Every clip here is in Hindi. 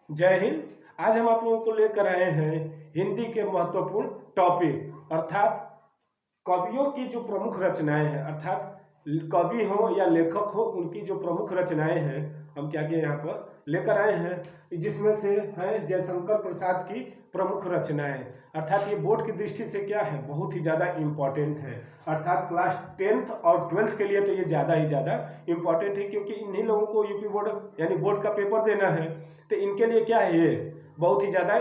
जय हिंद। आज हम आप लोगों को लेकर आए हैं हिंदी के महत्वपूर्ण टॉपिक अर्थात कवियों की जो प्रमुख रचनाएं हैं, अर्थात कवि हो या लेखक हो, उनकी जो प्रमुख रचनाएं हैं हम क्या किए यहाँ पर लेकर आए हैं, जिसमें से है जयशंकर प्रसाद की प्रमुख रचनाएं। अर्थात ये बोर्ड की दृष्टि से क्या है, बहुत ही ज़्यादा इम्पोर्टेंट है। अर्थात क्लास 10th और 12th के लिए तो ये ज़्यादा ही ज़्यादा इम्पोर्टेंट है, क्योंकि इन्हीं लोगों को यूपी बोर्ड यानी बोर्ड का पेपर देना है। तो इनके लिए क्या है, ये बहुत ही ज़्यादा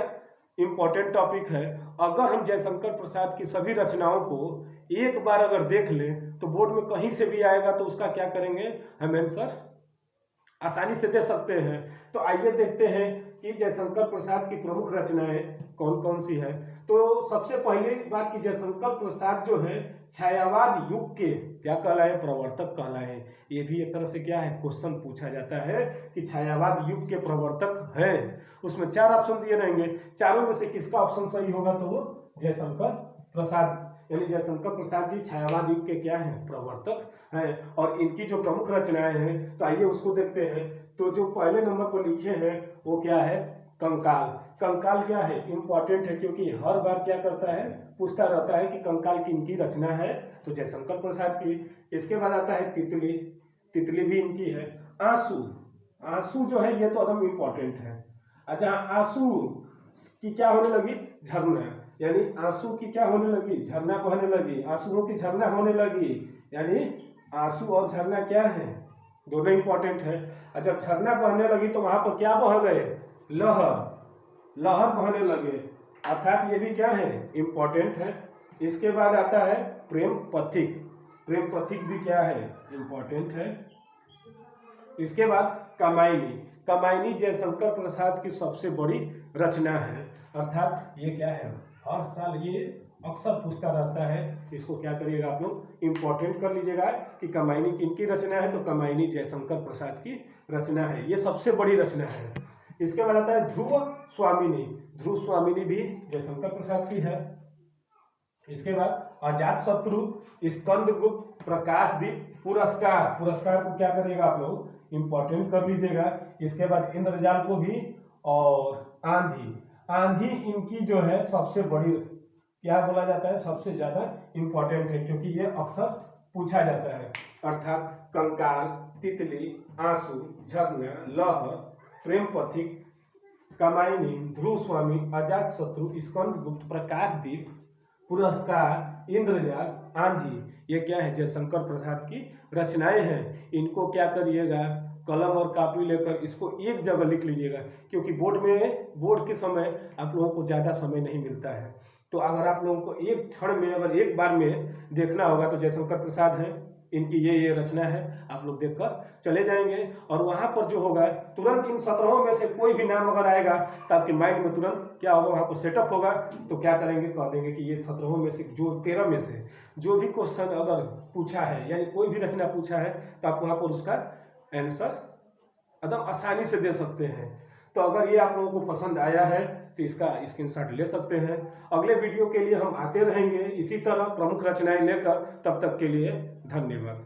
इम्पोर्टेंट टॉपिक है। अगर हम जयशंकर प्रसाद की सभी रचनाओं को एक बार अगर देख लें तो बोर्ड में कहीं से भी आएगा तो उसका क्या करेंगे, हम आंसर आसानी से दे सकते हैं। तो आइए देखते हैं कि जयशंकर प्रसाद की प्रमुख रचनाएं कौन कौन सी है। तो सबसे पहली बात कि जयशंकर प्रसाद जो है छायावाद युग के क्या कहलाए, प्रवर्तक कहलाए। ये भी एक तरह से क्या है, क्वेश्चन पूछा जाता है कि छायावाद युग के प्रवर्तक हैं। उसमें 4 ऑप्शन दिए रहेंगे, चारों में से किसका ऑप्शन सही होगा, तो वो जयशंकर प्रसाद यानी जयशंकर प्रसाद जी छायावाद युग के क्या हैं, प्रवर्तक हैं। और इनकी जो प्रमुख रचनाएं हैं तो आइए उसको देखते हैं। तो जो पहले नंबर पर लिखे हैं वो क्या है, कंकाल। कंकाल क्या है, इंपॉर्टेंट है, क्योंकि हर बार क्या करता है, पूछता रहता है कि कंकाल की इनकी रचना है, तो जयशंकर प्रसाद की। इसके बाद आता है तितली। तितली भी इनकी है। आंसू। आंसू जो है ये तो एकदम इंपॉर्टेंट है। अच्छा, आंसू की क्या होने लगी, झरना। यानी आंसू की क्या होने लगी, झरना बहने लगी। आंसुओं की झरना होने लगी, यानी आंसू और झरना क्या है, दोनों इंपॉर्टेंट है। अच्छा, झरना बहने लगी तो वहां पर क्या बह गए, लहर। लहर बहने लगे, अर्थात ये भी क्या है, इंपॉर्टेंट है। इसके बाद आता है प्रेम पथिक। प्रेम पथिक भी क्या है, इंपॉर्टेंट है। इसके बाद कामायनी। कामायनी जयशंकर प्रसाद की सबसे बड़ी रचना है। अर्थात ये क्या है, हर साल ये अक्सर पूछता रहता है। इसको क्या करिएगा आप लोग, इंपॉर्टेंट कर लीजिएगा कि कामायनी किनकी रचना है, तो कामायनी जयशंकर प्रसाद की रचना है, ये सबसे बड़ी रचना है। इसके बाद आता है ध्रुव स्वामिनी। ध्रुव स्वामिनी भी जयशंकर प्रसाद की है। इसके बाद अजात शत्रु, स्कंदगुप्त, प्रकाशदीप, पुरस्कार। पुरस्कार को क्या करिएगा आप लोग, इंपॉर्टेंट कर लीजिएगा। इसके बाद इंद्रजाल को भी, और आंधी। आंधी इनकी जो है सबसे बड़ी, क्या बोला जाता है, सबसे ज्यादा इंपॉर्टेंट है, क्योंकि ये अक्सर पूछा जाता है। अर्थात कंकाल, तितली, आंसू, झरना, लहर, प्रेम पथिक, कामायनी, ध्रुव स्वामी, अजात शत्रु, स्कंदगुप्त, प्रकाशदीप, पुरस्कार, इंद्रजाल, आंधी, ये क्या है, जयशंकर प्रसाद की रचनाएं हैं। इनको क्या करिएगा, कलम और कॉपी लेकर इसको एक जगह लिख लीजिएगा, क्योंकि बोर्ड के समय आप लोगों को ज़्यादा समय नहीं मिलता है। तो अगर आप लोगों को एक क्षण में, अगर एक बार में देखना होगा तो जयशंकर प्रसाद हैं, इनकी ये रचना है, आप लोग देखकर चले जाएंगे। और वहां पर जो होगा, तुरंत इन 17 में से कोई भी नाम अगर आएगा तो आपके माइंड में तुरंत क्या होगा, वहां पर सेटअप होगा। तो क्या करेंगे, कह देंगे कि ये 17 में से, जो 13 में से जो भी क्वेश्चन अगर पूछा है, यानी कोई भी रचना पूछा है, तो आप वहां पर उसका आंसर एकदम आसानी से दे सकते हैं। तो अगर ये आप लोगों को पसंद आया है तो इसका स्क्रीनशॉट ले सकते हैं। अगले वीडियो के लिए हम आते रहेंगे इसी तरह प्रमुख रचनाएं लेकर। तब तक के लिए धन्यवाद।